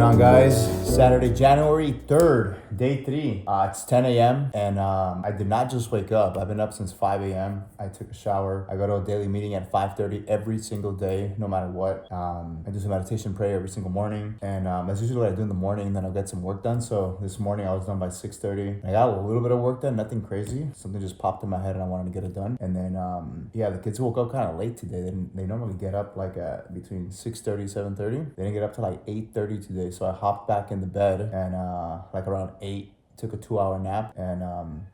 on, guys? Saturday, January 3rd, day 3. It's 10 a.m. and I did not just wake up. I've been up since 5 a.m. I took a shower. I go to a daily meeting at 5:30 every single day, no matter what. I do some meditation prayer every single morning, and that's usually what I do in the morning, and then I'll get some work done. So this morning I was done by 6:30. I got a little bit of work done, nothing crazy. Something just popped in my head and I wanted to get it done. And then, the kids woke up kind of late today. They normally get up like between 6:30, 7:30. They didn't get up till like 8:30 today. So I hopped back in the bed and like around 8, took a 2-hour nap, and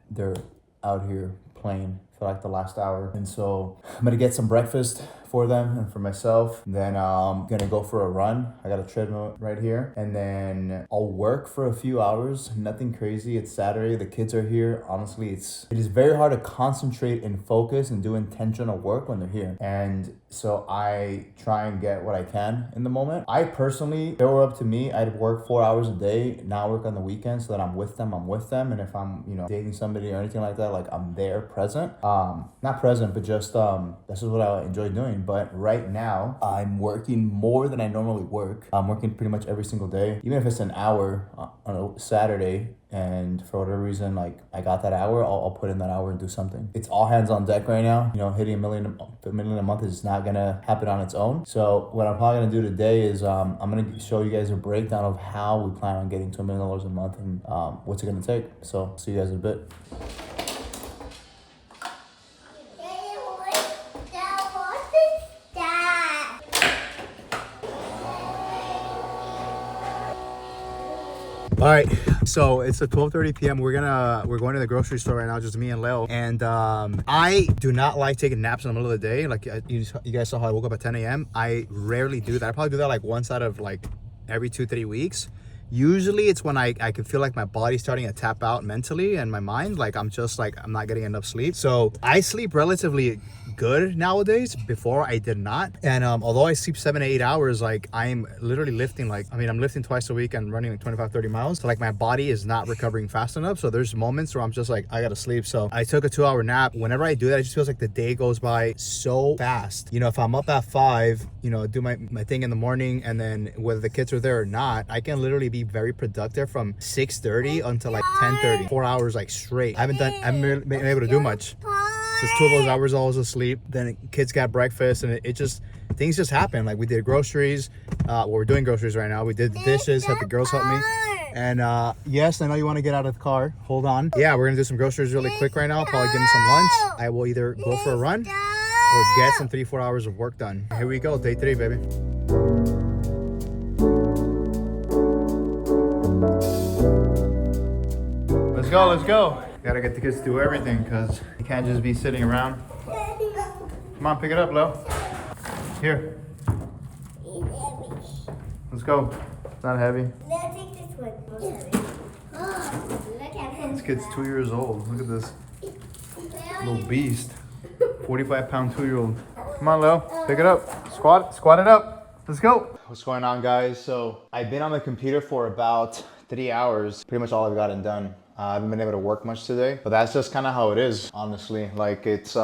they're out here playing for like the last hour. And so I'm gonna get some breakfast for them and for myself. Then I'm gonna go for a run. I got a treadmill right here, and then I'll work for a few hours. Nothing crazy. It's Saturday. The kids are here. Honestly, it is very hard to concentrate and focus and do intentional work when they're here. And so I try and get what I can in the moment. I personally, if it were up to me, I'd work 4 hours a day, not work on the weekends, so that I'm with them. And if I'm, dating somebody or anything like that, like I'm there present. Not present, but just this is what I enjoy doing. But right now I'm working more than I normally work. I'm working pretty much every single day, even if it's an hour on a Saturday. And for whatever reason, like I got that hour, I'll put in that hour and do something. It's all hands on deck right now. Hitting a million a month is not gonna happen on its own. So what I'm probably gonna do today is I'm gonna show you guys a breakdown of how we plan on getting to $1 million a month and what's it gonna take. So see you guys in a bit. All right, so it's at 12:30 p.m. We're going to the grocery store right now, just me and Leo. And I do not like taking naps in the middle of the day. Like you guys saw how I woke up at 10 a.m. I rarely do that. I probably do that like once out of like every 2-3 weeks. Usually it's when I can feel like my body's starting to tap out mentally and my mind, like I'm not getting enough sleep. So I sleep relatively good nowadays. Before I did not. And although I sleep 7 to 8 hours, like I'm literally lifting I'm lifting twice a week and running like 25-30 miles. So like my body is not recovering fast enough. So there's moments where I'm just like, I gotta sleep. So I took a 2-hour nap. Whenever I do that, it just feels like the day goes by so fast. If I'm up at 5, do my thing in the morning, and then whether the kids are there or not, I can literally be very productive from 6:30 until like 10:30. 4 hours like straight. I haven't been able to do much. Just 2 of those hours I was asleep. Then kids got breakfast, and things just happen. Like we did groceries. We're doing groceries right now. We did the dishes, had the girls help me. And yes, I know you want to get out of the car. Hold on. Yeah, we're gonna do some groceries really quick right now. I'll probably give them some lunch. I will either go for a run or get some 3-4 hours of work done. Here we go, day 3, baby. Let's go. Gotta get the kids to do everything because you can't just be sitting around. Come on, pick it up, Lo. Here. Let's go. It's not heavy. Let's take this one. Oh, look at him. This kid's 2 years old. Look at this little beast. 45-pound 2-year-old. Come on, Leo. Pick it up. Squat it up. Let's go. What's going on, guys? So I've been on the computer for about 3 hours. Pretty much all I've gotten done. I haven't been able to work much today, but that's just kind of how it is, honestly. Like it's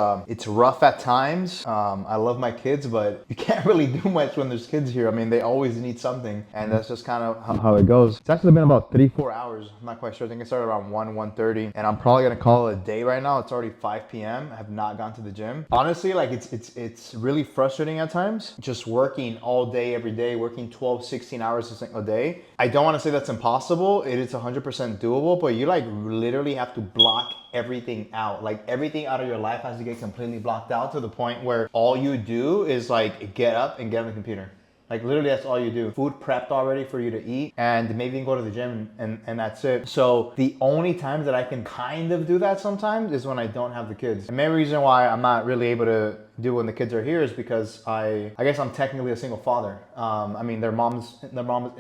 rough at times. I love my kids, but you can't really do much when there's kids here. I mean, they always need something, and that's just kind of how it goes. It's actually been about 3-4 hours. I'm not quite sure. I think it started around 1:30, and I'm probably gonna call it a day right now. It's already 5 p.m. I have not gone to the gym. Honestly, like it's really frustrating at times. Just working all day, every day, working 12, 16 hours a day. I don't want to say that's impossible. It is 100% doable, but you literally have to block everything out. Like everything out of your life has to get completely blocked out to the point where all you do is like get up and get on the computer. Like literally that's all you do. Food prepped already for you to eat, and maybe you can go to the gym and that's it. So the only times that I can kind of do that sometimes is when I don't have the kids. The main reason why I'm not really able to do when the kids are here is because I guess I'm technically a single father. I mean, their mom is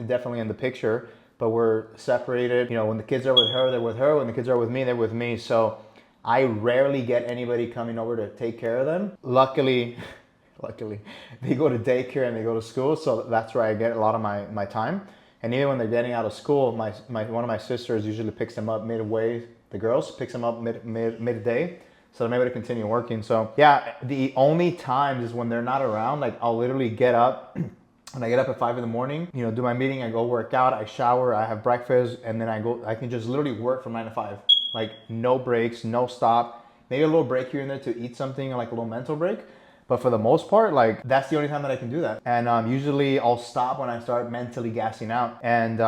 definitely in the picture, but we're separated. When the kids are with her, they're with her. When the kids are with me, they're with me. So I rarely get anybody coming over to take care of them. Luckily, they go to daycare and they go to school. So that's where I get a lot of my time. And even when they're getting out of school, one of my sisters usually picks them up midway. The girls picks them up midday. So I'm able to continue working. So yeah, the only times is when they're not around. Like I'll literally get up When I get up at 5 in the morning, you know, do my meeting, I go work out, I shower, I have breakfast, and then I can just literally work from 9 to 5. Like no breaks, no stop. Maybe a little break here and there to eat something, like a little mental break. But for the most part, like that's the only time that I can do that. And usually I'll stop when I start mentally gassing out. And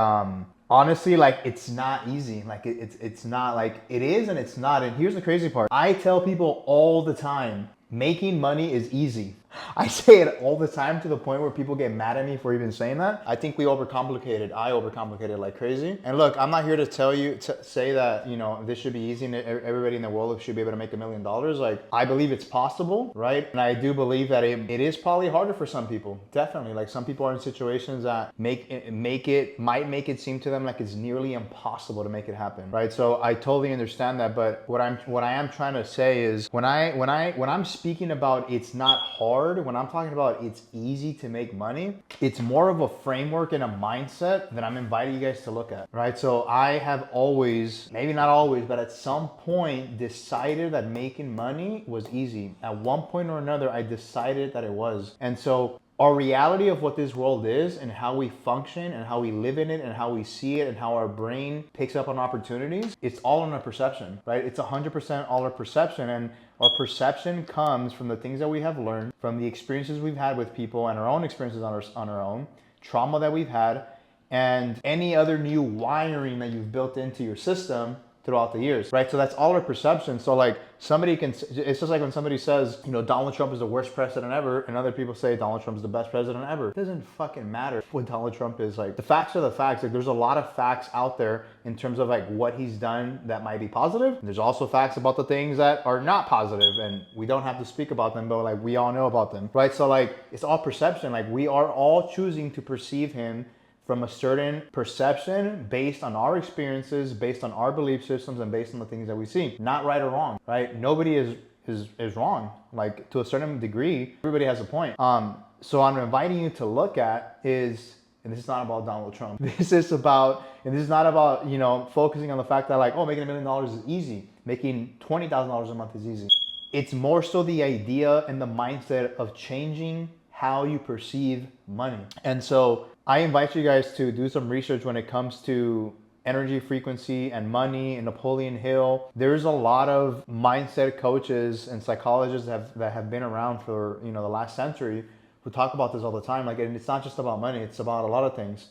honestly, like it's not easy. Like it's not, like it is and it's not. And here's the crazy part. I tell people all the time, making money is easy. I say it all the time to the point where people get mad at me for even saying that. I think we overcomplicate it. I overcomplicate it like crazy. And look, I'm not here to tell you, to say that, you know, this should be easy and everybody in the world should be able to make $1 million. Like, I believe it's possible, right? And I do believe that it is probably harder for some people. Definitely. Like some people are in situations that might make it seem to them like it's nearly impossible to make it happen, right? So I totally understand that. But what I am trying to say is when I'm speaking about it's not hard, when I'm talking about it's easy to make money, it's more of a framework and a mindset that I'm inviting you guys to look at, right? So I have always, maybe not always, but at some point decided that making money was easy. At one point or another, I decided that it was. And so our reality of what this world is and how we function and how we live in it and how we see it and how our brain picks up on opportunities, it's all in our perception, right? It's 100% all our perception. And our perception comes from the things that we have learned, from the experiences we've had with people and our own experiences on our own, trauma that we've had, and any other new wiring that you've built into your system throughout the years, right? So that's all our perception. So like somebody can, it's just like when somebody says, you know, Donald Trump is the worst president ever, and other people say Donald Trump is the best president ever. It doesn't fucking matter what Donald Trump is. Like the facts are the facts. Like there's a lot of facts out there in terms of like what he's done that might be positive. And there's also facts about the things that are not positive, and we don't have to speak about them, but like we all know about them, right? So like it's all perception. Like we are all choosing to perceive him from a certain perception based on our experiences, based on our belief systems, and based on the things that we see. Not right or wrong, right? Nobody is wrong. Like to a certain degree, everybody has a point. So I'm inviting you to look at is, and this is not about Donald Trump. This is not about, you know, focusing on the fact that like, oh, making $1 million is easy. Making $20,000 a month is easy. It's more so the idea and the mindset of changing how you perceive money. And so I invite you guys to do some research when it comes to energy, frequency, and money, and Napoleon Hill. There's a lot of mindset coaches and psychologists that have been around for, you know, the last century who talk about this all the time. Like, and it's not just about money, it's about a lot of things.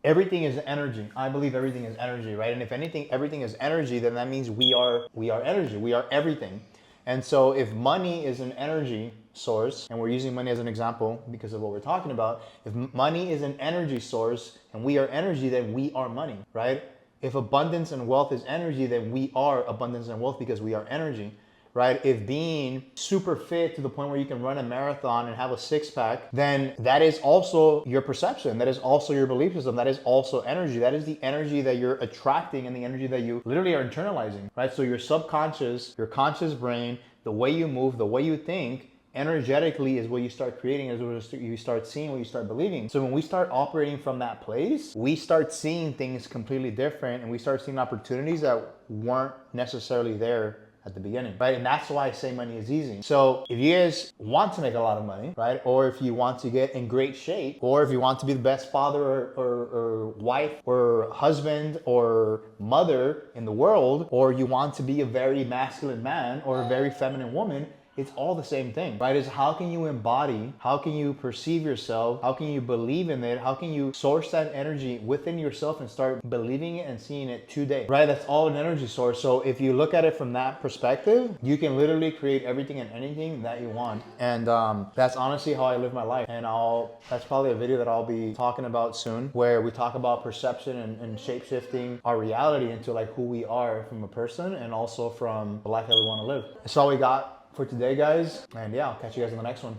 Everything is energy. I believe everything is energy, right? And if anything, everything is energy, then that means we are energy. We are everything. And so if money is an energy source, and we're using money as an example because of what we're talking about, if money is an energy source and we are energy, then we are money, right? If abundance and wealth is energy, then we are abundance and wealth because we are energy, right? If being super fit to the point where you can run a marathon and have a six-pack, then that is also your perception. That is also your belief system. That is also energy. That is the energy that you're attracting and the energy that you literally are internalizing, right? So your subconscious, your conscious brain, the way you move, the way you think, energetically is what you start creating, is what you start seeing, what you start believing. So when we start operating from that place, we start seeing things completely different, and we start seeing opportunities that weren't necessarily there at the beginning, right? And that's why I say money is easy. So if you guys want to make a lot of money, right? Or if you want to get in great shape, or if you want to be the best father or wife or husband or mother in the world, or you want to be a very masculine man or a very feminine woman, it's all the same thing, right? Is how can you embody, how can you perceive yourself, how can you believe in it, how can you source that energy within yourself and start believing it and seeing it today, right? That's all an energy source. So if you look at it from that perspective, you can literally create everything and anything that you want. And that's honestly how I live my life. And that's probably a video that I'll be talking about soon, where we talk about perception and shape-shifting our reality into like who we are from a person and also from the life that we want to live. That's all we got for today, guys. And yeah, I'll catch you guys in the next one.